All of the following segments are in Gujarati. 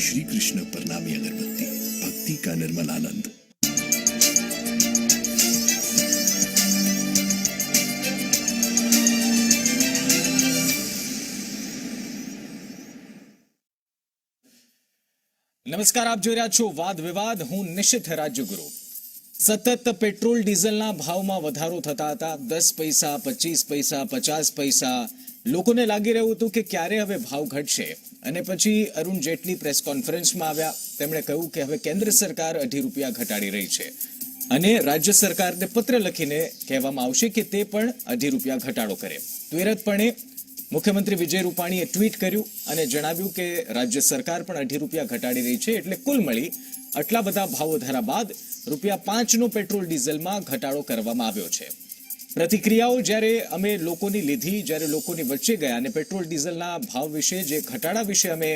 श्री कृष्ण परनामी अगरबत्ती, भक्ति का निर्मल आनंद। નમસ્કાર, આપ જોઈ રહ્યા છો વાદ વિવાદ. હું નિશિત રાજ્યગુરુ. સતત પેટ્રોલ ડીઝલના ભાવમાં વધારો થતા હતા. 10 પૈસા, 25 પૈસા, 50 પૈસા. લોકોને લાગી રહ્યું હતું કે ક્યારે હવે ભાવ ઘટશે. અને પછી અરુણ જેટલી પ્રેસ કોન્ફરન્સમાં આવ્યા. તેમણે કહ્યું કે હવે કેન્દ્ર સરકાર 2.5 રૂપિયા ઘટાડી રહી છે અને રાજ્ય સરકારને પત્ર લખીને કહેવામાં આવશે કે તે પણ 2.5 રૂપિયા ઘટાડો કરે. તુરંતપણે મુખ્યમંત્રી વિજય રૂપાણીએ ટ્વીટ કર્યું અને જણાવ્યું કે રાજ્ય સરકાર પણ 2.5 રૂપિયા ઘટાડી રહી છે. એટલે કુલ મળી આટલા બધા ભાવ વધારા બાદ ₹5નો પેટ્રોલ ડીઝલમાં ઘટાડો કરવામાં આવ્યો છે. પ્રતિક્રિયાઓ જ્યારે અમે લોકોની લીધી, જ્યારે લોકોની વચ્ચે ગયા અને પેટ્રોલ ડીઝલના ભાવ વિશે, જે ઘટાડા વિશે અમે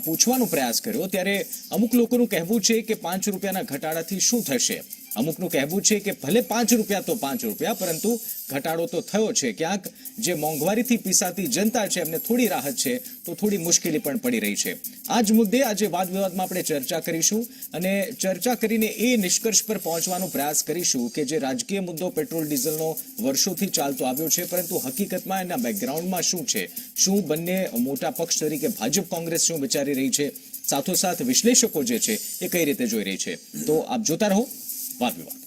પૂછવાનો પ્રયાસ કર્યો, ત્યારે અમુક લોકોનું કહેવું છે કે 5 રૂપિયાના ઘટાડાથી શું થશે. અમુકનું કહેવું છે કે ભલે 5 રૂપિયા તો 5 રૂપિયા, પરંતુ ઘટાડો તો થયો છે. ક્યાંક જે મોંઘવારીથી પીસાતી જનતા છે એમને થોડી રાહત છે, તો થોડી મુશ્કેલી પણ પડી રહી છે. આ જ મુદ્દે આજે વાદ વિવાદમાં આપણે ચર્ચા કરીશું અને ચર્ચા કરીને એ નિષ્કર્ષ પર પહોંચવાનો પ્રયાસ કરીશું કે જે રાજકીય મુદ્દો પેટ્રોલ ડીઝલનો વર્ષોથી ચાલતો આવ્યો છે, પરંતુ હકીકતમાં એના બેકગ્રાઉન્ડમાં શું છે, શું બંને મોટા પક્ષ તરીકે ભાજપ કોંગ્રેસ શું વિચારી રહી છે, સાથોસાથ વિશ્લેષકો જે છે એ કઈ રીતે જોઈ રહી છે. તો આપ જોતા રહો વાદ વિવાદ.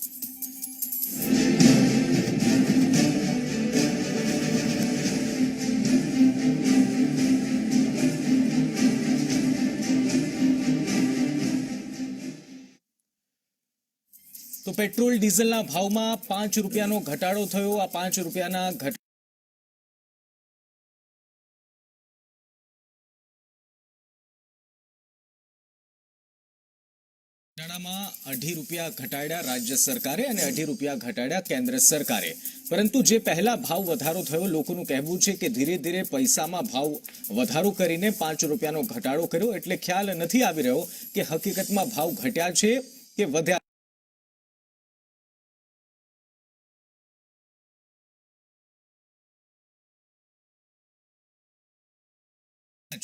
તો પેટ્રોલ ડીઝલના ભાવમાં 5 રૂપિયાનો ઘટાડો થયો. આ 5 રૂપિયાના ઘટાડામાં 2.5 રૂપિયા ઘટાડ્યા રાજ્ય સરકારે અને 2.5 રૂપિયા ઘટાડ્યા કેન્દ્ર સરકારે. પરંતુ જે પહેલા ભાવ વધારો થયો, લોકોનું કહેવું છે કે ધીરે ધીરે પૈસામાં ભાવ વધારો કરીને 5 રૂપિયાનો ઘટાડો કર્યો. એટલે ખ્યાલ નથી આવી રહ્યો કે હકીકતમાં ભાવ ઘટ્યા છે કે વધ્યા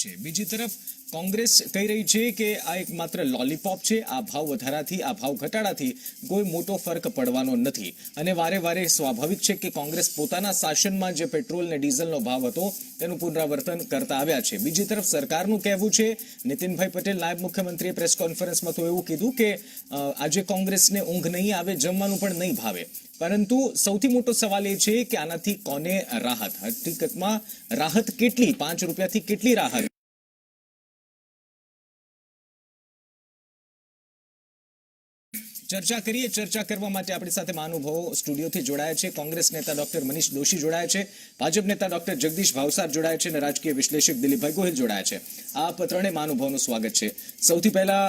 છે. બીજી તરફ કોંગ્રેસ કહી રહી છે કે આ એક માત્ર લોલીપોપ છે. આ ભાવ વધારાથી, આ ભાવ ઘટાડાથી કોઈ મોટો ફરક પડવાનો નથી. અને વારે વારે સ્વાભાવિક છે કે કોંગ્રેસ પોતાના શાસનમાં જે પેટ્રોલ અને ડીઝલનો ભાવ હતો તેનું પુનરાવર્તન કરતા આવ્યા છે. બીજી તરફ સરકારનું કહેવું છે, નીતિનભાઈ પટેલ નાયબ મુખ્યમંત્રીએ પ્રેસ કોન્ફરન્સમાં તો એવું કીધું કે આજે કોંગ્રેસને ઊંઘ નહીં આવે, જમવાનું પણ નહીં ભાવે. પરંતુ સૌથી મોટો સવાલ એ છે કે આનાથી કોને રાહત? હકીકતમાં રાહત કેટલી? 5 રૂપિયાથી કેટલી રાહત? ચર્ચા કરીએ. ચર્ચા કરવા માટે આપણી સાથે મહાનુભાવો સ્ટુડિયોથી જોડાયા છે. કોંગ્રેસ નેતા ડોક્ટર મનીષ દોશી જોડાયા છે, ભાજપ નેતા ડોક્ટર જગદીશ ભાવસાર જોડાયા છે અને રાજકીય વિશ્લેષક દિલીપભાઈ ગોહિલ જોડાયા છે. આપ ત્રણેય મહાનુભાવોનું સ્વાગત છે. સૌથી પહેલા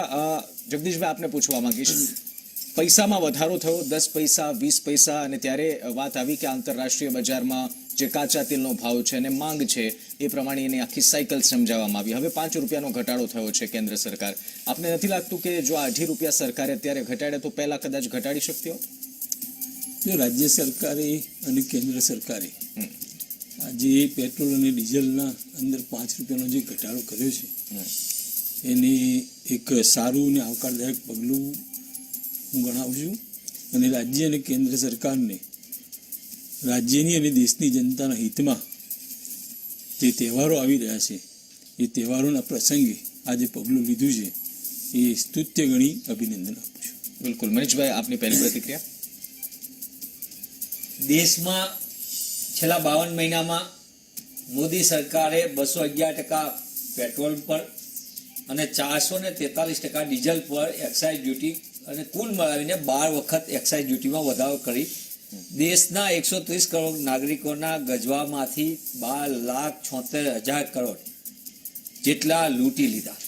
જગદીશભાઈ આપને પૂછવા માંગીશ, પૈસામાં વધારો થયો, 10 પૈસા, 20 પૈસા, અને ત્યારે વાત આવી કે આંતરરાષ્ટ્રીય બજારમાં જે કાચા તેલનો ભાવ છે અને માંગ છે એ પ્રમાણે એની આખી સાયકલ સમજાવવામાં આવી. હવે 5 રૂપિયાનો ઘટાડો થયો છે કેન્દ્ર સરકાર. આપને નથી લાગતું કે જો 2.5 રૂપિયા સરકારે અત્યારે ઘટાડે તો પહેલા કદાચ ઘટાડી શકતી હોત? રાજ્ય સરકારે અને કેન્દ્ર સરકારે આજે પેટ્રોલ અને ડીઝલના અંદર 5 રૂપિયાનો જે ઘટાડો કર્યો છે એને એક સારું અને આવકારદાયક પગલું હું ગણાવું છું. અને રાજ્ય અને કેન્દ્ર સરકારને રાજ્યની અને દેશની જનતાના હિતમાં જે તહેવારો આવી રહ્યા છે એ તહેવારોના પ્રસંગે આ જે પગલું લીધું છે એ સ્તુત્ય ગણી અભિનંદન આપું છું. બિલકુલ. મનીષભાઈ, આપની પહેલી પ્રતિક્રિયા. દેશમાં છેલ્લા 52 મહિનામાં મોદી સરકારે 211% પેટ્રોલ પર અને 443% ડીઝલ પર એક્સાઇઝ ડ્યુટી અને કુલ મળાવીને 12 વખત એક્સાઇઝ ડ્યુટીમાં વધારો કરી દેશના 130 કરોડ નાગરિકોના ગજવામાંથી 12,76,000 કરોડ જેટલા લૂંટી લીધા.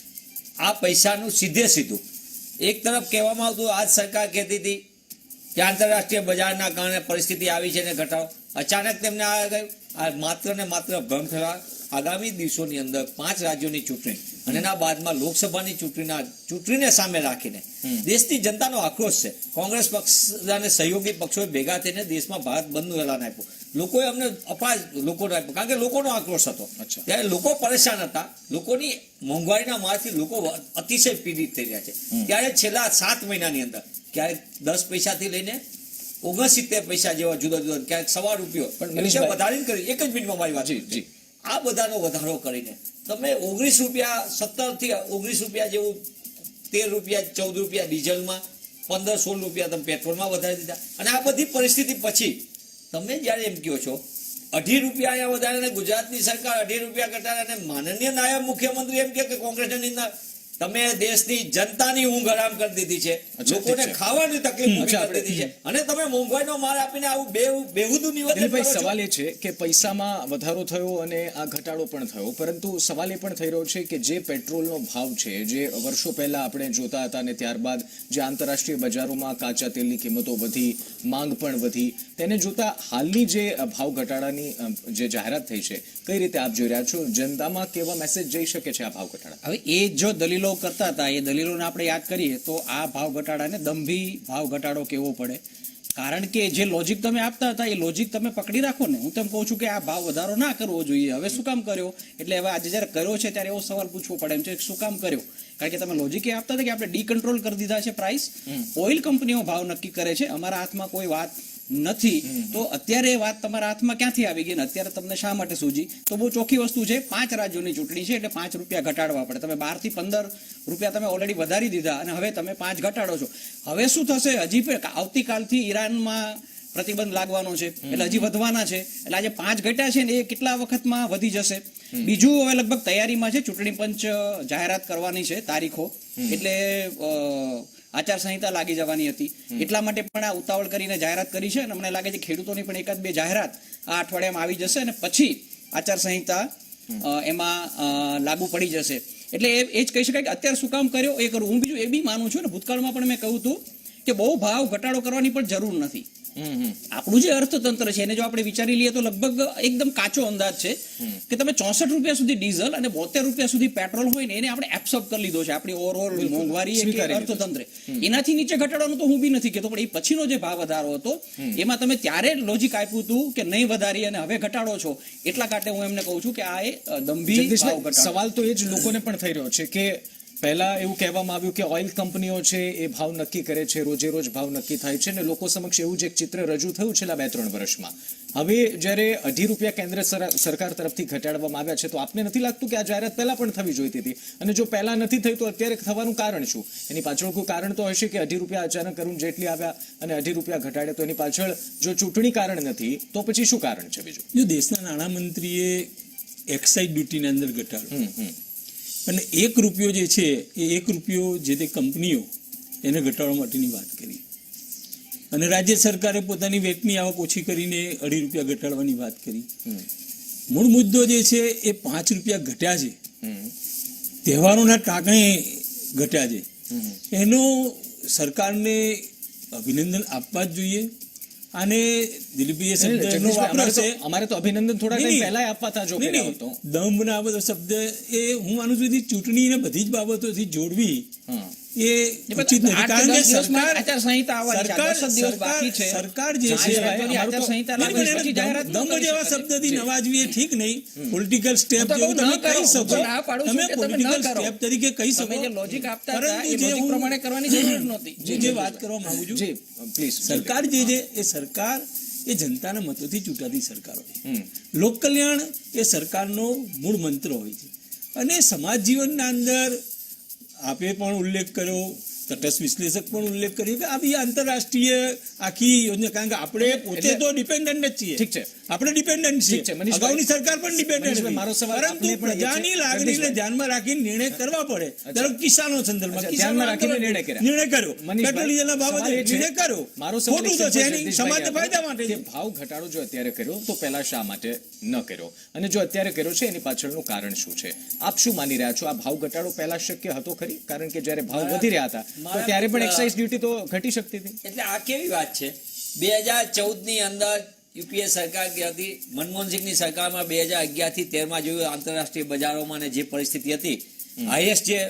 આ પૈસાનું સીધે સીધું એક તરફ કહેવામાં આવતું, આજ સરકાર કહેતી હતી કે આંતરરાષ્ટ્રીય બજારના કારણે પરિસ્થિતિ આવી છે ને ઘટાડો. અચાનક તેમને આ માત્ર ને માત્ર ભ્રમ થયા. આગામી દિવસોની અંદર 5 રાજ્યોની ચૂંટણી અને એના બાદમાં લોકસભાની ચૂંટણીને સામે રાખીને દેશની જનતાનો આક્રોશ છે. કોંગ્રેસ પક્ષ અને સહયોગી પક્ષોએ ભેગા થઈને દેશમાં ભારત બંધનું એલાન આપ્યું. લોકોએ અમને અપાજ લોકોને આપ્યો, કારણ કે લોકોનો આક્રોશ હતો. અચ્છા. ત્યારે લોકો પરેશાન હતા, લોકોની મોંઘવારીના મારથી લોકો અતિશય પીડિત થઈ રહ્યા છે. ત્યારે છેલ્લા 7 મહિનાની અંદર ક્યારેક 10 પૈસાથી લઈને 69 પૈસા જેવા જુદા જુદા, ક્યારેક ₹1 પણ પણ મનીષભાઈ- વધારી કરી. એક જ મિનિટમાં મારી વાત. જી. આ બધાનો વધારો કરીને તમે ₹19, 17 થી ₹19 જેવું, ₹13, ₹14 ડીઝલમાં, ₹15-16 તમે પેટ્રોલમાં વધારી દીધા. અને આ બધી પરિસ્થિતિ પછી તમે જ્યારે એમ કહો છો ₹2.5 અહીંયા વધારે, અને ગુજરાતની સરકાર ₹2.5 ઘટાડે, અને માનનીય નાયબ મુખ્યમંત્રી એમ કે કોંગ્રેસની નિંદા, તમે દેશની જનતાની ઊંઘ હરામ કરી દીધી છે, અચ્છા, લોકોને ઠીક છે. ખાવાની તકલીફ ઊભી અચ્છા, કરી દીધી છે, અને તમે મોંઘવારીનો માર આપીને આવું બેહુદું નિવેદન કરો દિલીપભાઈ, છો. સવાલ એ છે કે પૈસામાં વધારો થયો અને આ ઘટાડો પણ થયો, પરંતુ સવાલ એ પણ થઈ રહ્યો છે કે જે પેટ્રોલનો ભાવ છે, જે વર્ષો પહેલા આપણે જોતા હતા અને ત્યારબાદ જે આંતરરાષ્ટ્રીય બજારોમાં કાચા તેલની કિંમતો વધી, માંગ પણ વધી, તેને જોતા હાલની જે ભાવ ઘટાડાની જે જાહેરાત થઈ છે, કઈ રીતે આપ જોઈ રહ્યા છો? જનતામાં કેવા મેસેજ જઈ શકે છે આ ભાવ ઘટાડા? હવે એ જો દલીલો કરતા હતા, એ દલીલોને આપણે યાદ કરીએ તો આ ભાવ ઘટાડાને દંભી ભાવ ઘટાડો કહેવો પડે. કારણ કે જે લોજિક તમે આપતા હતા એ લોજિક તમે પકડી રાખો ને. હું તેમ કહું છું કે આ ભાવ વધારો ના કરવો જોઈએ, હવે શું કામ કર્યો? એટલે હવે આજે જ્યારે કર્યો છે ત્યારે એવો સવાલ પૂછવો પડે એમ છે કે શું કામ કર્યો? કારણ કે તમે લોજિક એ આપતા હતા કે આપણે ડીકન્ટ્રોલ કરી દીધા છે પ્રાઇસ, ઓઇલ કંપનીઓ ભાવ નક્કી કરે છે, અમારા હાથમાં કોઈ વાત નથી. તો અત્યારે એ વાત તમારા હાથમાં ક્યાંથી આવી ગઈ ને અત્યારે તમને શા માટે સૂજી? તો બહુ ચોખ્ખી વસ્તુ છે, 5 રાજ્યોની ચૂંટણી છે એટલે ₹5 ઘટાડવા પડે. તમે 12 થી ₹15 તમે ઓલરેડી વધારી દીધા અને હવે તમે 5 ઘટાડો છો. હવે શું થશે? હજી પણ આવતીકાલથી ઈરાનમાં પ્રતિબંધ લાગવાનો છે એટલે હજી વધવાના છે. એટલે આજે 5 ઘટ્યા છે ને એ કેટલા વખતમાં વધી જશે? બીજું હવે લગભગ તૈયારીમાં છે, ચૂંટણી પંચ જાહેરાત કરવાની છે તારીખો, એટલે આચારસંહિતા લાગી જવાની હતી, એટલા માટે પણ આ ઉતાવળ કરીને જાહેરાત કરી છે. અને મને લાગે છે ખેડૂતોની પણ 1-2 જાહેરાત આ અઠવાડિયામાં આવી જશે અને પછી આચારસંહિતા એમાં લાગુ પડી જશે. એટલે એ જ કહી શકાય કે અત્યારે શું કામ કર્યો એ કરું. હું બીજું એ બી માનું છું ને, ભૂતકાળમાં પણ મેં કહ્યું હતું કે બહુ ભાવ ઘટાડો કરવાની પણ જરૂર નથી. આપણું જે અર્થતંત્ર છે એને જો આપણે વિચારી લઈએ તો લગભગ એકદમ કાચો અંદાજ છે કે તમે ₹64 સુધી ડીઝલ અને ₹72 સુધી પેટ્રોલ હોય ને એને આપણે એબ્સોર્બ કરી લીધો છે આપણી ઓવરઓલ મોંઘવારી કે અર્થતંત્રે. એનાથી નીચે ઘટાડવાનું તો હું બી નથી કહેતો, પણ એ પછીનો જે ભાવ વધારો હતો એમાં તમે ત્યારે લોજિક આપ્યું હતું કે નહીં વધારી અને હવે ઘટાડો છો, એટલા માટે હું એમને કહું છું કે આ એ દંભી ભાવ ઘટાડો. સવાલ તો એ જ લોકોને પણ થઈ રહ્યો છે કે પહેલા એવું કહેવામાં આવ્યું કે ઓઇલ કંપનીઓ છે એ ભાવ નક્કી કરે છે, રોજે રોજ ભાવ નક્કી થાય છે, અને લોકો સમક્ષ એવું જ એક ચિત્ર રજૂ થયું છેલ્લા 2-3 વર્ષમાં. હવે જ્યારે ₹2.5 કેન્દ્ર સરકાર તરફથી ઘટાડવામાં આવ્યા છે, તો આપને નથી લાગતું કે આ જાહેરાત પહેલા પણ થવી જોઈતી હતી? અને જો પહેલા નથી થઈ તો અત્યારે થવાનું કારણ શું? એની પાછળ કોઈ કારણ તો હશે કે ₹2.5 અચાનક અરુણ જેટલી આવ્યા અને ₹2.5 ઘટાડે, તો એની પાછળ જો ચૂંટણી કારણ નથી તો પછી શું કારણ છે બીજું? જો દેશના નાણામંત્રીએ એક્સાઇઝ ડ્યુટીની અંદર ઘટાડો અને ₹1 જે છે એ ₹1 જે તે કંપનીઓ એને ઘટાડવા માટેની વાત કરી, અને રાજ્ય સરકારે પોતાની વેટની આવક ઓછી કરીને ₹2.5 ઘટાડવાની વાત કરી. મૂળ મુદ્દો જે છે એ ₹5 ઘટ્યા છે, તહેવારોના કારણે ઘટ્યા છે, એનો સરકારને અભિનંદન આપવા જ જોઈએ. અને દિલીપભાઈએ શબ્દ એનો વાપર્યો છે, અમારે તો અભિનંદન થોડા ટાઈમ પહેલા આપવા હતા. જો કર્યા હોત તો દંભ ના બધો શબ્દ એ હું માનું છું કે ચૂંટણી ને બધી જ બાબતોથી જોડવી એ ઉચિત નથી. કારણ કે સરકાર આચારસંહિતા આવવાની છે, 10 દિવસ બાકી છે. સરકાર જે છે આચારસંહિતા લાગે પછી જાહેરાત ન દંભ કરી જેવા શકે. શબ્દથી નવાજવી એ ઠીક નહીં. પોલિટિકલ સ્ટેપ હું તો જેવું કહું તમે ન કરો. કહી શકો, હું તો ના પાડું છું તમે કે તમે ન પોલિટિકલ કરો. સ્ટેપ તરીકે કહી શકો, તમે જે લોજિક આપતા હતા પરંતુ એ જે લોજિક હું- પ્રમાણે કરવાની જરૂર નહોતી. હું જે વાત કરવા માંગુ છું, જી પ્લીઝ. સરકાર જે છે એ સરકાર એ જનતાના મતોથી ચૂંટાતી સરકાર હોય છે. લોક કલ્યાણ એ સરકારનો મૂળ મંત્ર હોય છે. અને સમાજ જીવનના અંદર આપે પણ ઉલ્લેખ કર્યો, તટસ્થ વિશ્લેષક પણ ઉલ્લેખ કર્યો કે આ બી આંતરરાષ્ટ્રીય આખી યોજના, કારણ કે આપણે પોતે તો ડિપેન્ડન્ટ જ છીએ. ઠીક છે. આપણે ડિપેન્ડન્ટ ઠીક છે, છીએ, મનીષભાઈ. અગાઉની સરકાર પણ ડિપેન્ડન્ટ મનીષભાઈ, મારો સવાલ પરંતુ આપને પણ એ છે. પ્રજાની લાગણીને જગદીશભાઈ. ધ્યાનમાં રાખીને નિર્ણય કરવા પડે. ધારો કે કિસાનો સંદર્ભમાં અચ્છા, કિસાનો ધ્યાનમાં રાખીને આંદોલન નિર્ણય કર્યો, મનીષભાઈ, પેટ્રોલ ડીઝલના બાબતે સવાલ એ છે, નિર્ણય કર્યો. મારો સવાલ ખોટું તો એક છે છે, નહીં, જગદીશભાઈ, સમાજના ફાયદા માટે કે છે. ભાવ ઘટાડો જો અત્યારે કર્યો તો પહેલા શા માટે ન કર્યો, અને જો અત્યારે કર્યો છે એની પાછળનું કારણ શું છે? આપ શું માની રહ્યા છો? આ ભાવ ઘટાડો પહેલા શક્ય હતો ખરી? કારણ કે જ્યારે ભાવ વધી રહ્યા હતા તો ત્યારે પણ એક્સાઇઝ ડ્યુટી તો ઘટી શકતી હતી. એટલે આ કેવી વાત છે? 2014 ની અંદર યુપીએ સરકાર હતી, મનમોહનસિંહની સરકારમાં 2011 થી 13 જોયું આંતરરાષ્ટ્રીય બજારોમાં ને જે પરિસ્થિતિ હતી, હાઈએસ્ટ જે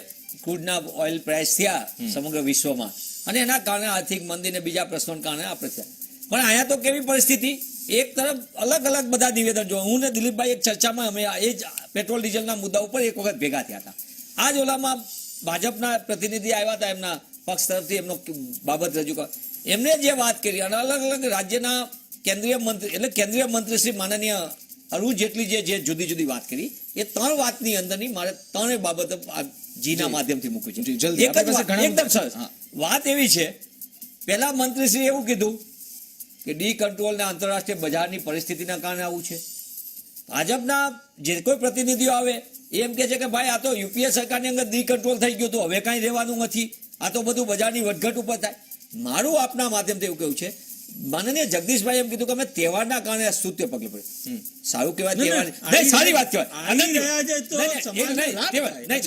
ક્રૂડના ઓઇલ પ્રાઇસ થયા સમગ્ર વિશ્વમાં, અને એના કારણે આર્થિક મંદી ને બીજા પ્રશ્નોના કારણે આપણે થયા. પણ અહીંયા તો કેવી પરિસ્થિતિ એક તરફ અલગ અલગ બધા નિવેદન જો હું ને દિલીપભાઈ એક ચર્ચામાં અમે એ જ પેટ્રોલ ડીઝલના મુદ્દા ઉપર એક વખત ભેગા થયા હતા. આ જ ઓલામાં ભાજપના પ્રતિનિધિ આવ્યા હતા, એમના પક્ષ તરફથી એમનો બાબત રજૂ કરવા, એમને જે વાત કરી અને અલગ અલગ રાજ્યના કેન્દ્રીય મંત્રી એટલે કેન્દ્રીય મંત્રી શ્રી માનનીય અરુણ જેટલી જે જુદી જુદી વાત કરી, એ ત્રણ વાતની અંદરની મારે ત્રણેય બાબત જીના માધ્યમથી મૂકવી છે. જી, જલ્દી. એક જ વાત, એકદમ સરસ વાત એવી છે, પહેલા મંત્રીશ્રી એવું કીધું કે ડી કંટ્રોલ ને આંતરરાષ્ટ્રીય બજારની પરિસ્થિતિના કારણે આવું છે. ભાજપના જે કોઈ પ્રતિનિધિઓ આવે એમ કે છે કે ભાઈ આ તો યુપીએ સરકારની અંદર ડી કંટ્રોલ થઈ ગયું, તો હવે કાંઈ રહેવાનું નથી, આ તો બધું બજારની વધઘટ ઉપર થાય. મારું આપના માધ્યમથી એવું કેવું છે, માનનીય જગદીશભાઈ એમ કીધું કે અમે તહેવારના કારણે આ સ્તુત્ય પગલું પડ્યું. સારું કહેવાય, તહેવાર નહીં, સારી વાત કહેવાય, આનંદ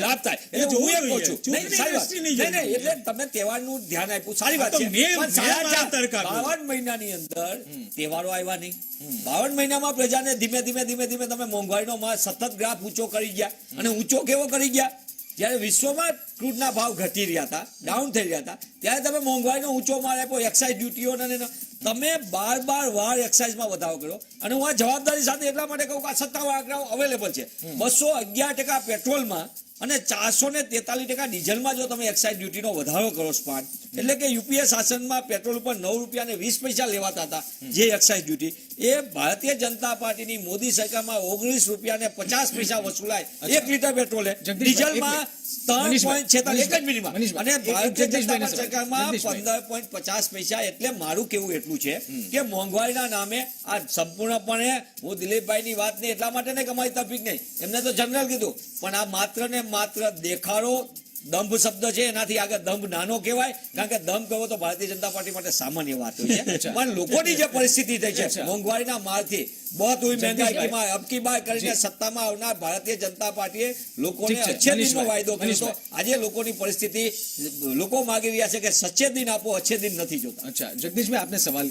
લાભ થાય. એટલે હું એમ કહું છું, નહીં, સારી વાત. નહીં, એટલે તમે તહેવારનું ધ્યાન આપ્યું, સારી વાત છે. પણ 52 મહિનાની અંદર તહેવારો આવ્યા નહીં. 52 મહિનામાં પ્રજાને ધીમે ધીમે ધીમે ધીમે તમે મોંઘવારીનો સતત ગ્રાફ ઊંચો કરી ગયા. અને ઊંચો કેવો કરી ગયા? જ્યારે વિશ્વમાં ક્રૂડના ભાવ ઘટી રહ્યા હતા, ડાઉન થઈ રહ્યા હતા, ત્યારે તમે મોંઘવારીનો ઊંચો માર આપ્યો, એક્સાઇઝ ડ્યુટીઓ તમે વાર એક્સાઇઝમાં વધારો કર્યો. અને હું આ જવાબદારી સાથે એટલા માટે કહું કે આ સત્તાવાર આંકડાઓ અવેલેબલ છે. 211% પેટ્રોલમાં અને 443% ડીઝલમાં જો તમે એક્સાઇઝ ડ્યુટીનો વધારો કરો સ્માર્ટ, એટલે કે યુપીએ શાસનમાં પેટ્રોલ ઉપર 9 રૂપિયા અને 20 પૈસા લેવાતા હતા જે એક્સાઇઝ ડ્યુટી, એ ભારતીય જનતા પાર્ટીની મોદી સરકારમાં 19 રૂપિયા અને 50 પૈસા વસૂલાય 1 લીટર પેટ્રોલે, ડીઝલમાં 3.46 એક જ મિનિટમાં, અને ભારતીય જનતા પાર્ટી સરકારમાં 15.50 પૈસા. એટલે મારું કેવું એટલું છે કે મોંઘવારીના નામે આ સંપૂર્ણપણે હું દિલીપભાઈની વાતને એટલા માટે નહીં કે અમારી તફીક નહીં, એમને તો જનરલ કીધું, પણ આ માત્ર ને માત્ર દેખાડો, દંભ શબ્દ છે, એનાથી આગળ દંભ નાનો કહેવાય, કારણ કે દંભ કહેવો તો ભારતીય જનતા પાર્ટી માટે સામાન્ય વાત હોય છે. પણ લોકોની જે પરિસ્થિતિ થઈ છે મોંઘવારીના મારથી, બહુત હુઈ મહેંગાઈમાં અબકી બાર કરીને સત્તામાં આવનાર ભારતીય જનતા પાર્ટીએ લોકોને અચ્છે દિનનો વાયદો કર્યો હતો. આજે લોકોની પરિસ્થિતિ, લોકો માંગી રહ્યા છે કે સચ્ચે દિન આપો, અચ્છે દિન નથી જોતા. અચ્છા જગદીશભાઈ, આપને સવાલ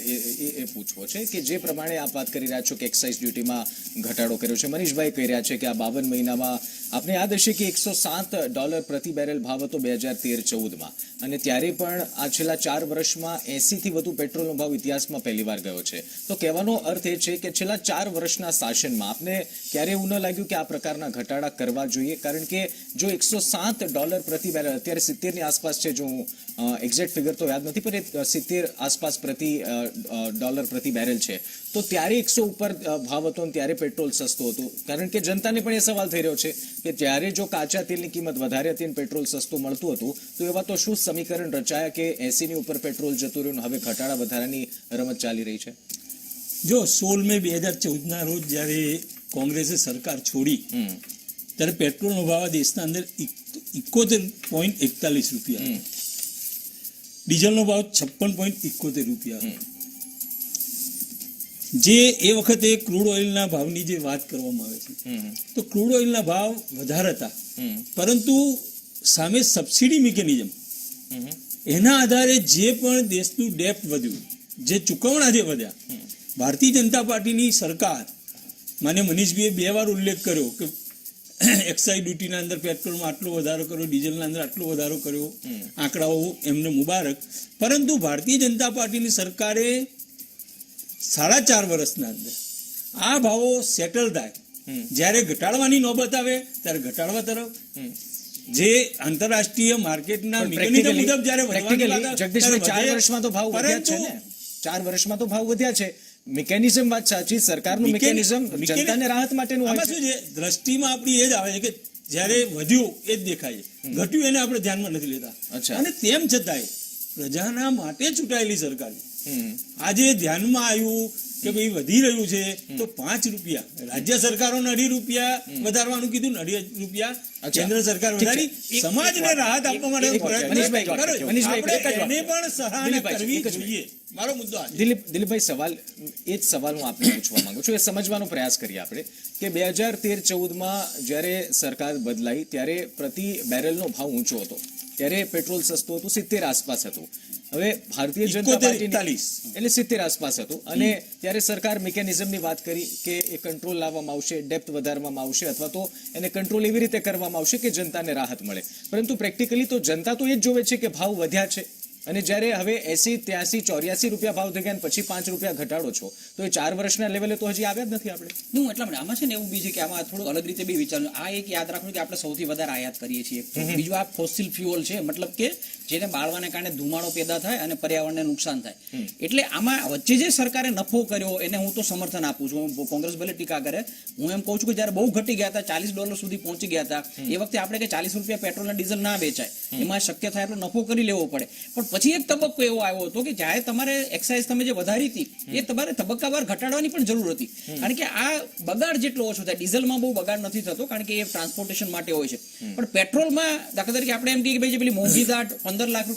એ પૂછવો છે કે જે પ્રમાણે આપ વાત કરી રહ્યા છો કે એક્સાઇઝ ડ્યુટીમાં ઘટાડો કર્યો છે, મનીષભાઈ કહી રહ્યા છે કે આ 52 મહિનામાં આપને યાદ હશે કે $107 પ્રતિ બેરલ ભાવ હતો 2013-14માં, અને ત્યારે પણ આ છેલ્લા 4 વર્ષમાં 80 થી વધુ પેટ્રોલનો ભાવ ઇતિહાસમાં પહેલીવાર ગયો છે. તો કહેવાનો અર્થ એ છે કે છેલ્લા 4 વર્ષના શાસનમાં આપને ક્યારે એવું ન લાગ્યું કે આ પ્રકારના ઘટાડા કરવા જોઈએ? કારણ કે જો $107 પ્રતિ બેરલ, અત્યારે 70 ની આસપાસ છે, જો હું એક્ઝેક્ટ ફિગર તો યાદ નથી, પણ 70 આસપાસ ડોલર પ્રતિ બેરલ છે, તો ત્યારે 100 ઉપર ભાવ હતો અને ત્યારે પેટ્રોલ સસ્તું હતું. કારણ કે જનતાને પણ એ સવાલ થઈ રહ્યો છે કે ત્યારે જો કાચા તેલની કિંમત વધારે હતી અને પેટ્રોલ સસ્તું મળતું હતું, તો એવા તો શું સમીકરણ રચાયા કે 80 ની ઉપર પેટ્રોલ જતું રહ્યું, હવે ઘટાડા વધારાની રમત ચાલી રહી છે? જો 16 મે 2014ના રોજ જ્યારે કોંગ્રેસે સરકાર છોડી, ત્યારે પેટ્રોલનો ભાવ દેશના અંદર 71.41 રૂપિયા, ડીઝલનો ભાવ 56.71 રૂપિયા. જે એ વખતે ક્રૂડ ઓઇલના ભાવની જે વાત કરવામાં આવે છે, તો ક્રૂડ ઓઇલના ભાવ વધારે હતા, પરંતુ સામે સબસિડી મિકેનિઝમ, એના આધારે જે પણ દેશનું ડેપ્ટ વધ્યું, જે ચૂકવણા જે વધ્યા, ભારતીય જનતા પાર્ટીની સરકાર, માન્ય મનીષભાઈએ 2 વાર ઉલ્લેખ કર્યો કે એક્સાઇઝ ડ્યુટીના અંદર પેટ્રોલમાં આટલો વધારો કર્યો, ડીઝલના અંદર આટલો વધારો કર્યો, આંકડાઓ એમને મુબારક. પરંતુ ભારતીય જનતા પાર્ટીની સરકારે 4.5 વર્ષના અંદર આ ભાવો સેટલ થાય, જ્યારે ઘટાડવાની નોબત આવે ત્યારે ઘટાડવા તરફ, જે આંતરરાષ્ટ્રીય માર્કેટના મિકેનિઝમ મુજબ જ્યારે જગદીશભાઈ 4 વર્ષમાં તો ભાવ વધ્યા છે ને, 4 વર્ષમાં તો ભાવ વધ્યા છે. મિકેનિઝમ વાત સાચી, સરકારનું મિકેનિઝમ જનતાને રાહત માટેનું હોય છે. શું છે, દ્રષ્ટિમાં આપણી એ જ આવે છે કે જ્યારે વધ્યું એ જ દેખાય છે, ઘટ્યું એને આપણે ધ્યાનમાં નથી લેતા. અને તેમ છતાંય પ્રજાના માટે ચૂંટાયેલી સરકાર આજે ધ્યાનમાં આવ્યું કે ભાઈ વધી રહ્યું છે, તો 5 રૂપિયા રાજ્ય સરકારોને 2.5 રૂપિયા વધારવાનું કીધું, 2.5 રૂપિયા કેન્દ્ર સરકાર વધારી સમાજને રાહત આપવા માટે પ્રયત્ન એને પણ સરાહના કરવી જોઈએ. મારો મુદ્દો દિલીપભાઈ, સવાલ એ જ સવાલ હું આપને પૂછવા માંગુ છું, એ સમજવાનો પ્રયાસ કરીએ આપણે કે 2013-14માં જ્યારે સરકાર બદલાઈ ત્યારે પ્રતિ બેરલનો ભાવ ઊંચો હતો, ત્યારે પેટ્રોલ સસ્તું હતું, 70 આસપાસ હતું. હવે ભારતીય જનતા પાર્ટી એટલે 70 આસપાસ હતું, અને ત્યારે સરકાર મિકેનિઝમની વાત કરી કે એ કંટ્રોલ લાવવામાં આવશે, ડેપ્થ વધારવામાં આવશે, અથવા તો એને કંટ્રોલ એવી રીતે કરવામાં આવશે કે જનતાને રાહત મળે. પરંતુ પ્રેક્ટિકલી તો જનતા તો એ જ જોવે છે કે ભાવ વધ્યા છે, અને જ્યારે હવે 80, 83, 84 રૂપિયા ભાવ થઈ ગયા પછી 5 રૂપિયા ઘટાડો છો, તો તો એ 4 વર્ષના લેવલે તો હજી આવ્યા જ નથી આપણે. હું એટલા માટે આમાં છે ને એવું બી છે કે આમાં થોડું અલગ રીતે બી વિચારવું. આ એક યાદ રાખવું કે આપણે સૌથી વધારે આયાત કરીએ છીએ. બીજું આ ફોસિલ ફ્યુઅલ છે, મતલબ કે જેને બાળવાને કારણે ધુમાડો પેદા થાય અને પર્યાવરણને નુકસાન થાય. એટલે આમાં વચ્ચે જે સરકારે નફો કર્યો એને હું તો સમર્થન આપું છું. કોંગ્રેસ ભલે ટીકા કરે, હું એમ કહું છું કે જયારે બહુ ઘટી ગયા હતા, $40 સુધી પહોંચી ગયા હતા, એ વખતે આપણે કે ₹40 પેટ્રોલ અને ડીઝલ ના વેચાય, એમાં શક્ય થાય એટલો નફો કરી લેવો પડે. પણ પછી એક તબક્કો એવો આવ્યો હતો કે જ્યારે તમારે એક્સાઇઝ તમે જે વધારી હતી એ તમારે તબક્કાવાર ઘટાડવાની પણ જરૂર હતી. કારણ કે આ બગાડ જેટલો ઓછો થાય, ડીઝલમાં બહુ બગાડ નથી થતો કારણ કે એ ટ્રાન્સપોર્ટેશન માટે હોય છે, પણ પેટ્રોલમાં દાખલા તરીકે આપણે એમ કહીએ કે ભાઈ જે પેલી મોંઘી દાટ ₹15 લાખ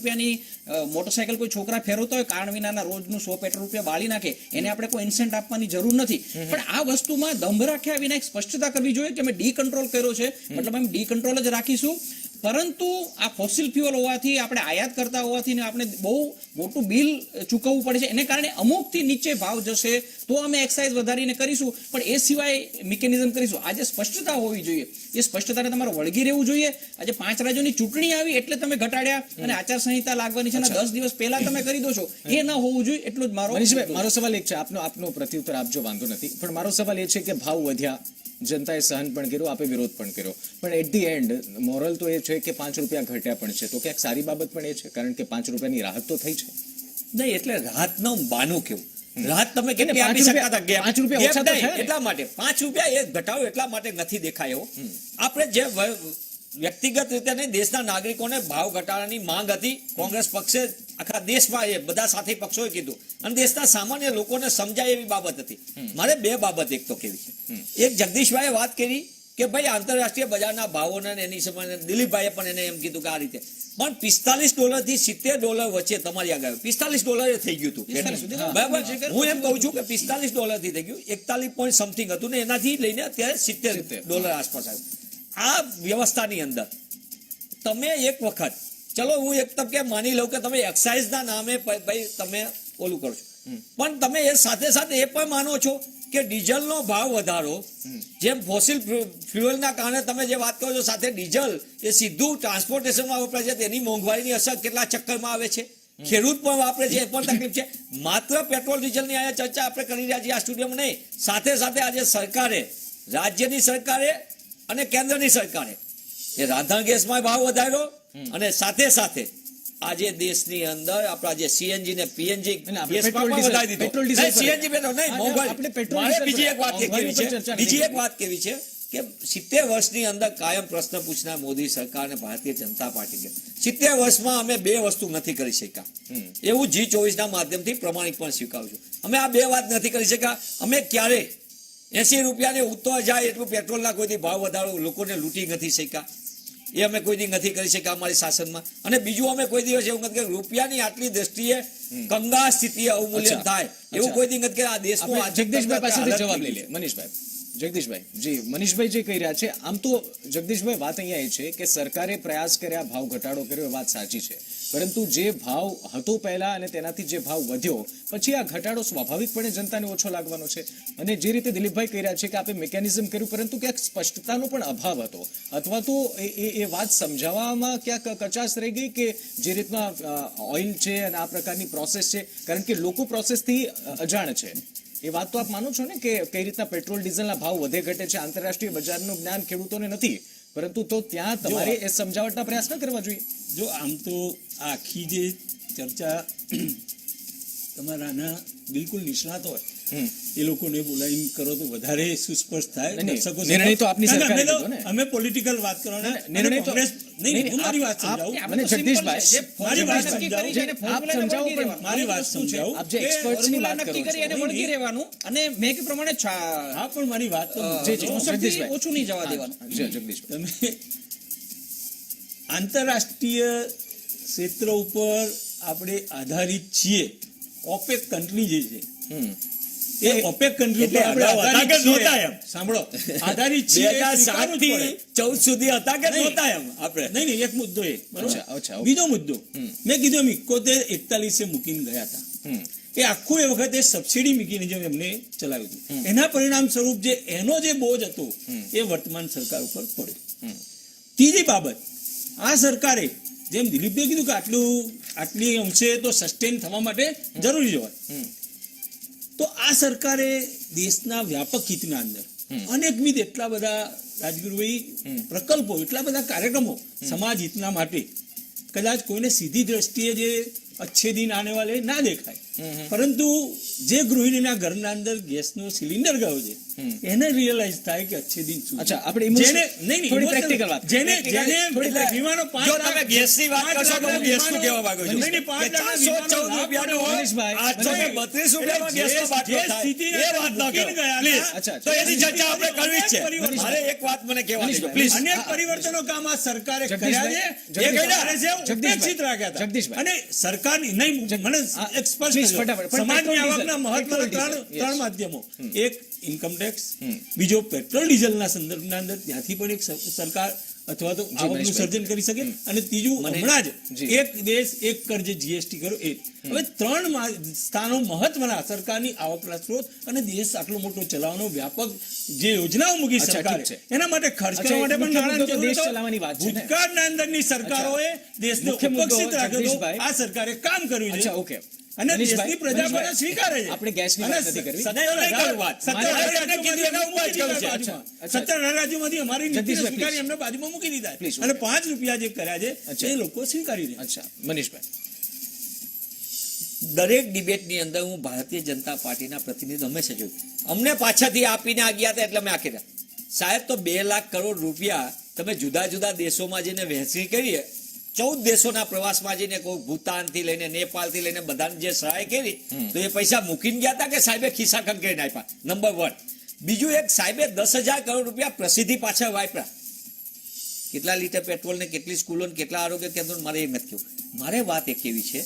મોટરસાયકલ કોઈ છોકરા ફેરવતો હોય, કારણ વિનાના રોજનું ₹100 પેટ્રોલ બાળી નાખે, એને આપણે કોઈ ઇન્સેન્ટ આપવાની જરૂર નથી. પણ આ વસ્તુમાં દંભ રાખ્યા વિના એક સ્પષ્ટતા કરવી જોઈએ કે અમે ડી કંટ્રોલ કર્યો છે, મતલબ અમે ડી કંટ્રોલ જ રાખીશું. પરંતુ આ ફોસિલ ફ્યુઅલ હોવાથી, આપણે આયાત કરતા હોવાથી આપણે બહુ મોટું બિલ ચૂકવવું પડે છે. એને કારણે અમુકથી નીચે ભાવ જશે તો અમે એક્સાઇઝ વધારીને કરીશું, પણ એ સિવાય મિકેનિઝમ કરીશું. આજે સ્પષ્ટતા હોવી જોઈએ, એ સ્પષ્ટતાને તમારે વળગી રહેવું જોઈએ. આજે 5 રાજ્યોની ચૂંટણી આવી એટલે તમે ઘટાડ્યા અને આચારસંહિતા લાગવાની છે 10 દિવસ પહેલા તમે કરી દો છો, એ ન હોવું જોઈએ. એટલું જ મનીષભાઈ, મારો સવાલ એક છે, આપનો પ્રત્યુત્તર આપજો, વાંધો નથી, પણ મારો સવાલ એ છે કે ભાવ વધ્યા, જનતાએ સહન પણ કર્યું, આપે વિરોધ પણ કર્યો, પણ એટ ધી એન્ડ મોરલ તો એ છે કે ₹5 ઘટ્યા પણ છે, તો ક્યાંક સારી બાબત પણ એ છે, કારણ કે ₹5 રાહત તો થઈ છે. નહીં, એટલે રાહતનું બાનું કેવું? રાહત તમે કેટલી આપી શકતા હતા? ₹5 ઓછા તો છે. એટલા માટે ₹5 એ ઘટાડો એટલા માટે નથી દેખાય એવો. આપણે જે વ્યક્તિગત રીતે નહીં, દેશના નાગરિકોને ભાવ ઘટાડાની માંગ હતી. કોંગ્રેસ પક્ષે આખા દેશમાં એ બધા સાથી પક્ષોએ કીધું અને દેશના સામાન્ય લોકોને સમજાય એવી બાબત હતી. મારે 2 બાબત એક તો કેવી છે. એક, જગદીશભાઈએ વાત કરી કે ભાઈ આંતરરાષ્ટ્રીય બજારના ભાવોને એની સમય, દિલીપભાઈએ પણ એને એમ કીધું કે આ રીતે, પણ $45 થી $70 વચ્ચે તમારી આગળ $45 થઈ ગયું હતું. બરાબર, હું એમ કહું છું કે $45 થી થઈ ગયું, 41 point something હતું ને એનાથી લઈને અત્યારે $70 આસપાસ આવ્યું. આ વ્યવસ્થાની અંદર તમે એક વખત, ચલો હું એક તબકે માની લઉં કે તમે એક્સાઇઝના નામે ભાઈ તમે ઓલું કરો છો, પણ તમે એ સાથે સાથે એ પણ માનો છો કે ડીઝલનો ભાવ વધારો, જેમ ફોસિલ ફ્યુઅલના કારણે તમે જે વાત કરો છો, સાથે ડીઝલ એ સીધું ટ્રાન્સપોર્ટેશનમાં વપરાય છે, તેની મોંઘવારીની અસર કેટલા ચક્કરમાં આવે છે, ખેડૂત પણ વાપરે છે, એ પણ તકલીફ છે. માત્ર પેટ્રોલ ડીઝલની આ ચર્ચા આપણે કરી રહ્યા છીએ આ સ્ટુડિયોમાં નહીં, સાથે સાથે આજે સરકારે, રાજ્યની સરકારે અને કેન્દ્રની સરકારે એ રાંધણ ગેસમાં ભાવ વધાર્યો અને સાથે સાથે આજે દેશની અંદર આપણા જે સીએનજી ને પીએનજી ગેસમાં પણ વધારી દીધો. સીએનજી પેટ્રોલ નહીં, મોંઘવારી. બીજી એક વાત કેવી છે કે 70 વર્ષની અંદર કાયમ પ્રશ્ન પૂછનાર મોદી સરકાર અને ભારતીય જનતા પાર્ટી 70 વર્ષમાં અમે 2 વસ્તુ નથી કરી શક્યા, એવું G24 ના માધ્યમથી પ્રમાણિક પણ સ્વીકારું છું. અમે આ 2 વાત નથી કરી શક્યા. અમે ક્યારે ₹80 ને ઉતર જાય એટલું પેટ્રોલના કોઈથી ભાવ વધારો લોકોને લૂંટી નથી શક્યા, એ અમે કોઈ દી નથી કરી શક્યા અમારી શાસનમાં. અને બીજું, અમે કોઈ દિવસ એવું નથી કે રૂપિયાની આટલી દ્રષ્ટિએ કંગાળ સ્થિતિ અવમૂલ્યન થાય એવું કોઈ દી નથી કે આ દેશમાં. જગદીશભાઈ પાસેથી જવાબ લઈ લે. જગદીશભાઈ જી, મનીષભાઈ જે કહી રહ્યા છે, આમ તો જગદીશભાઈ વાત અહીંયા એ છે કે સરકારે પ્રયાસ કર્યા, ભાવ ઘટાડો કર્યો, એ વાત સાચી છે, પરંતુ જે ભાવ હતો પહેલા અને તેનાથી જે ભાવ વધ્યો પછી આ ઘટાડો સ્વાભાવિકપણે જનતાને ઓછો લાગવાનો છે. અને જે રીતે દિલીપભાઈ કહી રહ્યા છે કે આપણે મિકેનિઝમ કર્યું, પરંતુ ક્યાંક સ્પષ્ટતાનો પણ અભાવ હતો, અથવા તો એ વાત સમજાવવામાં ક્યાંક કચાશ રહી ગઈ કે જે રીતના ઓઇલ છે અને આ પ્રકારની પ્રોસેસ છે, કારણ કે લોકો પ્રોસેસથી અજાણ છે. એ વાત તો આપ માનો છો ને કે કઈ રીતના પેટ્રોલ ડીઝલના ભાવ વધે ઘટે છે, આંતરરાષ્ટ્રીય બજારનું જ્ઞાન ખેડૂતોને નથી, પરંતુ તો ત્યાં તમારે એ સમજાવટના પ્રયાસ ન કરવા જોઈએ. જો આમ તો આખી જે ચર્ચા તમારાના બિલકુલ નિષ્ણાત હોય એ લોકોને બોલાવીને કરો તો વધારે સુસ્પષ્ટ થાય. નિર્ણય તો આપની સરકારે લીધો ને. અમે પોલિટિકલ વાત કરવાના નિર્ણય તો નહીં, હું મારી વાત સમજાવું. મને જગદીશભાઈ મારી વાત સમજાવું. મારી વાત સમજાવું. આપ જે એક્સપર્ટ્સની વાત કરો નક્કી કરી અને વળગી રહેવાનું, અને મેં કે પ્રમાણે હા, પણ મારી વાત તો ઓછું નહીં જવા દેવાનું. જગદીશભાઈ, તમે આંતરરાષ્ટ્રીય ક્ષેત્ર ઉપર આપણે આધારિત છીએ. ઓપેક કન્ટ્રી જે છે એ ઓપેક કન્ટ્રી ઉપર આપણે આધારિત છીએ. સાંભળો, આધારિત છીએ 2007 થી 14 સુધી હતા કે નહોતા એમ આપણે. નહીં, એક મુદ્દો એ. અચ્છા. બીજો મુદ્દો મેં કીધું 71-41 મૂકીને ગયા હતા. એ આખું એ વખતે સબસિડી મિકેનિઝમ એમને ચલાવ્યું હતું. એના પરિણામ સ્વરૂપ જે એનો જે બોજ હતો એ વર્તમાન સરકાર ઉપર પડ્યો. ત્રીજી બાબત, આ સરકારે જેમ દિલીપભાઈ કીધું કે આટલી અંશે તો સસ્ટેન થવા માટે જરૂરી હોય, તો આ સરકારે દેશના વ્યાપક હિતના અંદર અનેકવિધ એટલા બધા રાજગુરુભાઈ પ્રકલ્પો, એટલા બધા કાર્યક્રમો સમાજ હિતના માટે કદાચ કોઈને સીધી દ્રષ્ટિએ જે અચ્છે દિન આને વાલે ના દેખાય, પરંતુ જે ગૃહિણીના ઘરના અંદર ગેસનો સિલિન્ડર ગયો છે એને રિયલાઇઝ થાય કે અચ્છે દિન શું છે. અચ્છા, આપણે emotion- જેને નહીં, થોડી emotional- practical વાત. જેને વિમાનો 5 જો તમે ગેસની વાત કરશો તો હું ગેસનું કહેવા માંગુ છું. નહીં, નહીં, 5 કે લાખ 414 રૂપિયાનો હોય, મનીષભાઈ, 832 રૂપિયામાં જે ગેસનો બાટલો થાય. સ્થિતિના એ વાત ન કરો. બુકિંગ ગયા Please. હતા. અચ્છા, તો એની ચર્ચા આપણે કરવી જ છે. પરિવર્તન. મારે એક વાત મને કહેવા દેજો, મનીષભાઈ, પ્લીઝ. અનેક પરિવર્તનો કામ આ સરકારે કર્યા જગદીશભાઈ, છે. એ કર્યા છે, જગદીશભાઈ, ઉપેક્ષિત રાખ્યા હતા. જગદીશભાઈ. અને સરકારની નહીં, મને એક સ્પષ્ટ Please, કહો. ફટાફટ. પણ સમાજની પેટ્રોલ આવકના ડીઝલ, મહત્વના પેટ્રોલ ડીઝલ, yes. ત્રણ માધ્યમો, એક ઇન્કમ ટેક્સ, બીજો પેટ્રોલ ડીઝલના સંદર્ભના અંદર ત્યાંથી પણ એક સરકાર અથવા તો આવકનું મનીષભાઈ. સર્જન કરી શકે, અને ત્રીજું હમણાં જ જી. એક દેશ એક કર જે જીએસટી કર્યો એ. હવે ત્રણ સ્થાનો મહત્વના સરકારની આવકના સ્ત્રોત અને દેશ આટલો મોટો ચલાવવાનો વ્યાપક જે યોજનાઓ મૂકી અચ્છા, સરકારે ઠીક છે. એના માટે ખર્ચ અચ્છા, કરવા માટે પણ મુખ્ય મુદ્દો તો નાણાંની દેશ જરૂર ચલાવવાની વાત છે ને. ભૂતકાળના અંદરની સરકારોએ દેશને મુખ્ય મુદ્દો, ઉપેક્ષિત રાખ્યો હતો. જગદીશભાઈ. આ સરકારે કામ કર્યું અચ્છા, છે ઓકે. અને મનીષભાઈ, દેશની પ્રજા પણ મનીષભાઈ, સ્વીકારે છે. આપણે ગેસની વાત નથી કરવી. નહીં કરું વાત. મારે કીધું એના ઉપર જ કહ્યું છે. અચ્છા. 17 રાજ્યોમાંથી અમારી નીતિને જગદીશભાઈ, સ્વીકારી please. એમને બાજુમાં મૂકી દીધા Please. અને 5 રૂપિયા જે કર્યા છે અચ્છા. એ લોકો સ્વીકારી રહ્યા. અચ્છા, મનીષભાઈ. દરેક ડિબેટની અંદર હું ભારતીય જનતા પાર્ટીના પ્રતિનિધિ હંમેશા જોયું. અમને પાછળથી આપીને આ ગયા હતા એટલે અમે આખી રાત. સાહેબ, તો 2 લાખ કરોડ રૂપિયા તમે જુદા જુદા દેશોમાં જઈને વહેંચણી કરીએ, 14 દેશોના પ્રવાસમાં જઈને કોઈ ભૂતાનથી લઈને નેપાળથી લઈને બધાને જે સહાય કરી, તો એ પૈસા મૂકીને ગયા હતા કે સાહેબે ખિસ્સા ખંખેરીને આપ્યા? નંબર 1. બીજું, એક સાહેબે 10,000 કરોડ રૂપિયા પ્રસિદ્ધિ પાછળ વાપર્યા. કેટલા લીટર પેટ્રોલ ને કેટલી સ્કૂલો ને કેટલા આરોગ્ય કેન્દ્રો, મારે એ નથી કહ્યું. મારે વાત એક એવી છે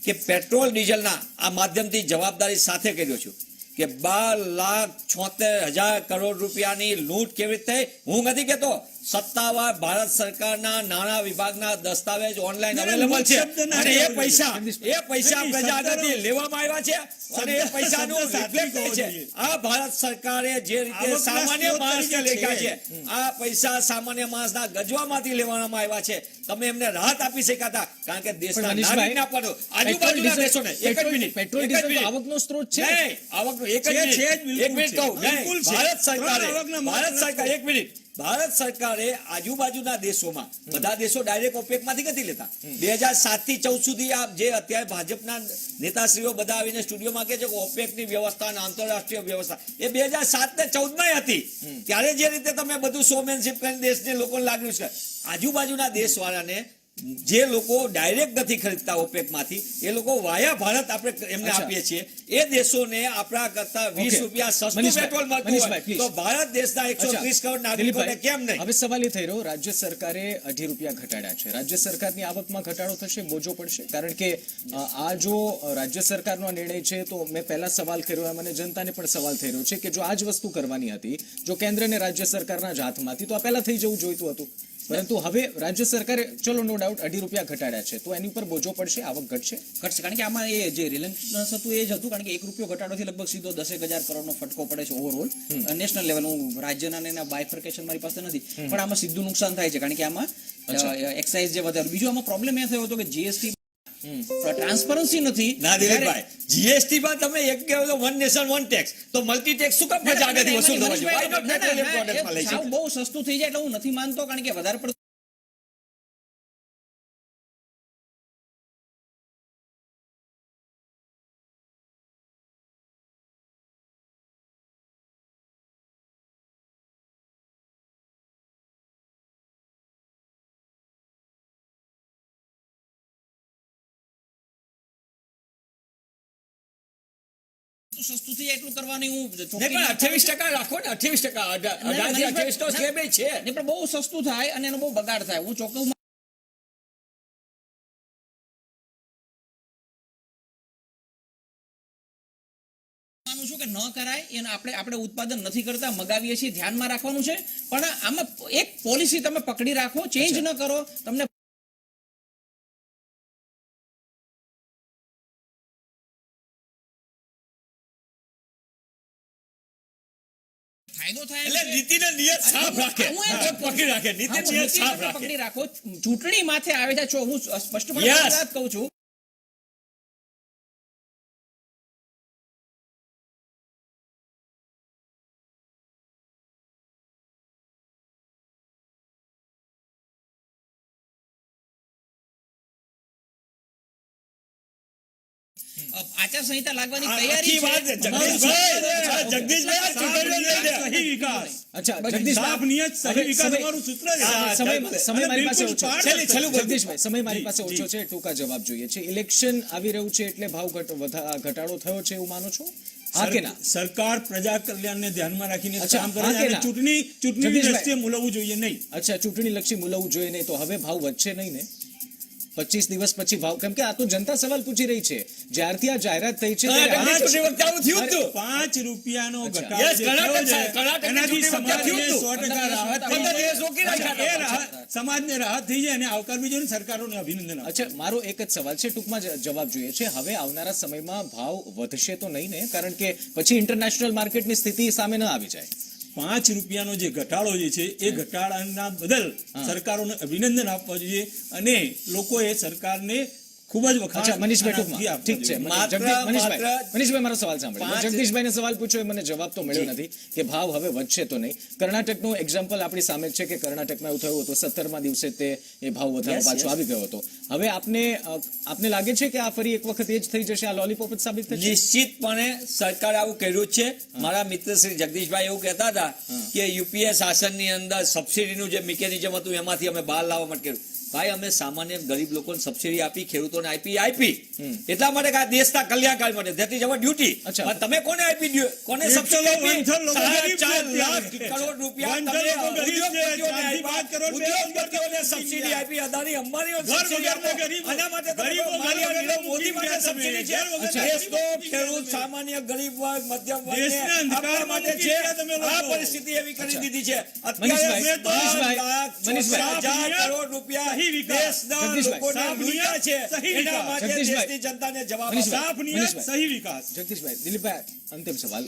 કે પેટ્રોલ ડીઝલના આ માધ્યમથી જવાબદારી સાથે કર્યો છું કે 12,76,000 કરોડ રૂપિયાની લૂંટ કેવી રીતે થઈ, હું નથી કહેતો. સત્તાવાર ભારત સરકારના નાણાં વિભાગના દસ્તાવેજ ઓનલાઈન અવેલેબલ છે, અને એ પૈસા પ્રજા આગળથી લેવામાં આવ્યા છે, અને એ પૈસાનું રિફ્લેક્ટ થાય છે. આ ભારત સરકારે જે રીતે સામાન્ય માણસને લેખ્યા છે, આ પૈસા સામાન્ય માણસના ગજવામાંથી લેવામાં આવ્યા છે. તમે એમને રાહત આપી શક્યા હતા, કારણ કે દેશના પણ મનીષભાઈ, નાગરિકના પડો આજુબાજુના દેશોને. એક જ મિનિટ, પેટ્રોલ એક જ ડીઝલ તો મિનિટ. આવકનો સ્ત્રોત છે. નહીં, આવકનું એક જ છે, મિનિટ, છે જ, બિલકુલ એક મિનિટ છે. કહું. નહીં, બિલકુલ છે. ભારત સરકારે ત્રણ આવકના ભારત મહત્વના સરકાર એક મિનિટ ભારત સરકારે આજુબાજુના દેશોમાં, બધા દેશો ડાયરેક્ટ ઓપેકમાંથી નથી લેતા. 2007 થી 14 સુધી આ જે અત્યારે ભાજપના નેતાશ્રીઓ બધા આવીને સ્ટુડિયોમાં કહે છે કે ઓપેકની વ્યવસ્થા અને આંતરરાષ્ટ્રીય વ્યવસ્થા, એ 2007 ને 14 માં હતી. ત્યારે જે રીતે તમે બધું શોમેનશીપ કરીને દેશને લોકોને લાગ્યું છે, આજુબાજુના દેશવાળાને જે લોકો ડાયરેક્ટ નથી ખરીદતા ઓપેકમાંથી, એ લોકો વાયા ભારત આપણે એમને અચ્છા. આપીએ છીએ. એ દેશોને આપણા કરતા 20 રૂપિયા સસ્તું મનીષભાઈ, પેટ્રોલ મળતું મનીષભાઈ, હોય, તો please. ભારત દેશના 130 કરોડ નાગરિકોને દિલીપભાઈ, કેમ નહીં? હવે સવાલ એ થઈ રહ્યો, રાજ્ય સરકારે 2.5 રૂપિયા ઘટાડ્યા છે. રાજ્ય સરકારની આવકમાં ઘટાડો થશે, બોજો પડશે? કારણ કે આ જો રાજ્ય સરકારનો નિર્ણય છે, તો મેં પહેલા સવાલ કર્યો એમ, અને જનતાને પણ સવાલ થઈ રહ્યો છે કે જો આ જ વસ્તુ કરવાની હતી, જો કેન્દ્ર અને રાજ્ય સરકારના જ હાથમાંથી, તો આ પહેલા થઈ જવું જોઈતું હતું. પરંતુ હવે રાજ્ય સરકારે ચલો નો ડાઉટ 2.5 રૂપિયા ઘટાડ્યા છે, તો એની ઉપર બોજો પડશે, આવક ઘટશે? ઘટશે, કારણ કે આમાં એ જે રિલેન્સ હતું એ જ હતું, કારણ કે 1 રૂપિયો ઘટાડોથી લગભગ સીધો 10,000 કરોડનો ફટકો પડે છે ઓવરઓલ નેશનલ લેવલ. હું રાજ્યના ને એના બાયફર્કેશન મારી પાસે નથી, પણ આમાં સીધું નુકસાન થાય છે, કારણ કે આમાં એક્સાઇઝ જે વધારે. બીજું આમાં પ્રોબ્લેમ એ થયો હતો કે જીએસટી ટ્રાન્સપરન્સી નથી. ના દિલીપભાઈ, જીએસટી માં તમે એક કહો તો વન નેશન વન ટેક્સ, તો મલ્ટી ટેક્સ શું કામ પ્રજા આગળથી વસૂલ થવા જોઈએ? Why not petroleum product માં લઈ સાવ શકો? બહુ સસ્તું થઈ જાય એટલે હું નથી માનતો, કારણ કે વધારે પડતું સસ્તું થઈ જાય એટલું કરવાની હું નહીં, પણ 28% રાખો ને, 28%, 18 થી 28 તો સ્લેબ એ છે. નહીં, પણ બહુ સસ્તું થાય અને એનો બહુ બગાડ થાય. હું ચોખ્ખું માનું છું કે ન કરાય, એને આપણે ઉત્પાદન નથી કરતા, મગાવીએ છીએ, ધ્યાનમાં રાખવાનું છે. પણ આમાં એક પોલિસી તમે પકડી રાખો, ચેન્જ ન કરો, તમને ફાયદો થાય. એટલે નીતિને નિયત સાફ રાખે, હું એમ પકડી રાખે, નીતિ હા, નિયત નીતિ સાફ તમે રાખે. પકડી રાખો. ચૂંટણી માથે આવે છે, હું સ્પષ્ટપણે Yes. વાત કહું છું આચારસંહિતા લાગવાની તૈયારી અચ્છા જગદીશભાઈ સમય મારી પાસે ઓછો છે. જગદીશભાઈ સમય મારી પાસે ઓછો છે, ટૂંકા જવાબ જોઈએ છે. ઇલેક્શન આવી રહ્યું છે એટલે ભાવ ઘટાડો થયો છે એવું માનો છો? હા કે ના? સરકાર પ્રજા કલ્યાણને ધ્યાનમાં રાખીને અચ્છા, કામ કરે હા છે કે અને ના? ચૂંટણી જગદીશભાઈ. દ્રષ્ટિએ મૂલવવું જોઈએ નહીં. અચ્છા, ચૂંટણી લક્ષી મૂલવવું જોઈએ નહીં, તો હવે ભાવ વધશે નહીં ને? 25 દિવસ પછી ભાવ, કેમ કે આ તો જનતા સવાલ પૂછી રહી છે. જ્યારથી આ જાહેરાત થઈ છે ત્યારે ₹5 ઘટાડો જે થયો છે, એનાથી સમાજને 100% રાહત થઈ જાય. એ સમાજને રાહત થઈ જાય અને આવકારવી જોઈએ, સરકારોને અભિનંદન આપો. અચ્છા, મારો એક જ સવાલ છે, ટૂંકમાં જવાબ જોઈએ છે. હવે આવનારા સમયમાં ભાવ વધશે તો નહીં ને? કારણ કે પછી ઇન્ટરનેશનલ માર્કેટની સ્થિતિ સામે ન આવી જાય. ₹5 જે ઘટાડો જે છે એ ઘટાડાના બદલ સરકારોને અભિનંદન આપવા જોઈએ અને લોકોએ સરકારને ખૂબ જ વખાણ અચ્છા, મનીષભાઈ આપવી ટૂંકમાં ઠીક છે. મનીષભાઈ મારો સવાલ સાંભળો. જગદીશભાઈને સવાલ પૂછ્યો, મને જવાબ તો મળ્યો નથી કે ભાવ હવે વધશે તો નહીં. કર્ણાટકનું એક્ઝામ્પલ આપણી સામે છે કે કર્ણાટકમાં એવું થયું હતું, 17મા દિવસે એ ભાવ વધારો પાછો આવી ગયો હતો. હવે આપને લાગે છે કે આ ફરી એક વખત એ જ થઈ જશે, આ લોલીપોપ જ સાબિત થશે? નિશ્ચિતપણે સરકાર આવું કર્યું છે. મારા મિત્ર શ્રી જગદીશભાઈ એવું કહેતા હતા કે યુપીએ શાસનની અંદર સબસિડીનું જે મિકેનિઝમ હતું એમાંથી અમે બહાર લાવવા માટે કર્યું. ભાઈ, અમે સામાન્ય ગરીબ લોકોને સબસિડી આપી, ખેડૂતોને આપી એટલા માટે કે આ દેશના કલ્યાણકારી માટે, ધેટ ઇઝ અવર ડ્યુટી. તમે કોને આપી દો? કોને સબસિડી આપી? 4.5 લાખ કરોડ રૂપિયા તમે ઉદ્યોગપતિઓને આપ્યા, ઉદ્યોગપતિઓને સબસિડી આપી, અદાણી અંબાણીઓ સબસિડી આપી. આના માટે મોદી માટે સબસિડી છે. દેશનો ખેડૂત, સામાન્ય ગરીબ વર્ગ, મધ્યમ વર્ગને આપવા માટે છે. આ પરિસ્થિતિ એવી કરી દીધી છે. અત્યારે 4,000 કરોડ રૂપિયા દેશના લોકોને લૂંટ્યા છે. એના માટે દેશની જનતાને જવાબ સાફ નિયત સહી વિકાસ. જગદીશભાઈ, દિલીપભાઈ, અંતિમ સવાલ,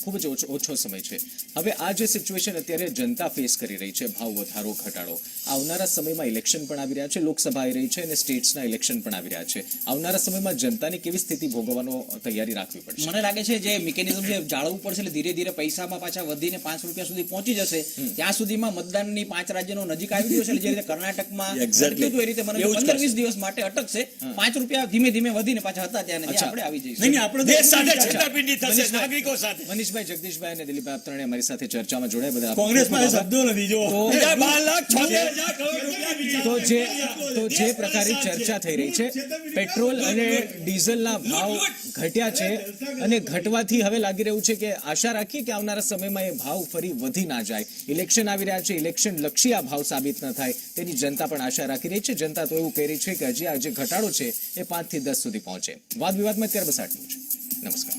ખૂબ જ ઓછો સમય છે. હવે આ જે સિચ્યુએશન અત્યારે જનતા ફેસ કરી રહી છે, ભાવ વધારો ઘટાડો, આવનારા સમયમાં ઇલેક્શન પણ આવી રહ્યા છે, લોકસભા આવી રહી છે અને સ્ટેટ્સના ઇલેક્શન પણ આવી રહ્યા છે. આવનારા સમયમાં જનતાની કેવી સ્થિતિ ભોગવવાનો તૈયારી રાખવી પડશે? મને લાગે છે જે મિકેનિઝમ જે જાળવવું પડશે એટલે ધીરે ધીરે પૈસામાં પાછા વધીને ₹5 સુધી પહોંચી જશે. ત્યાં સુધીમાં મતદાનની 5 રાજ્યનો નજીક આવી ગયો છે. એટલે જે રીતે કર્ણાટકમાં અટક્યું હતું એ રીતે મને 15-20 દિવસ માટે અટકશે. ₹5 ધીમે ધીમે વધીને પાછા હતા ત્યાં આપણે આવી જઈશું. નહીં, આપણો દેશ સાથે છેતરપિંડી થશે નાગરિકો સાથે. મનીષભાઈ, જગદીશભાઈ અને દિલીપભાઈ, આપ ત્રણેય અમારી સાથે ચર્ચામાં જોડાયા બધા કોંગ્રેસ પાસે શબ્દો નથી. જો તો જે પ્રકારે ચર્ચા થઈ રહી છે, પેટ્રોલ અને ડીઝલના ભાવ ઘટ્યા છે અને ઘટવાથી હવે લાગી રહ્યું છે કે આશા રાખીએ કે આવનારા સમયમાં એ ભાવ ફરી વધી ના જાય. ઇલેક્શન આવી રહ્યા છે, ઇલેક્શન લક્ષી આ ભાવ સાબિત ન થાય તેની જનતા પણ આશા રાખી રહી છે. જનતા તો એવું કહી રહી છે કે હજી આ જે ઘટાડો છે એ 5 થી 10 સુધી પહોંચે. વાદ વિવાદમાં અત્યારે બસ આટલું છે. નમસ્કાર.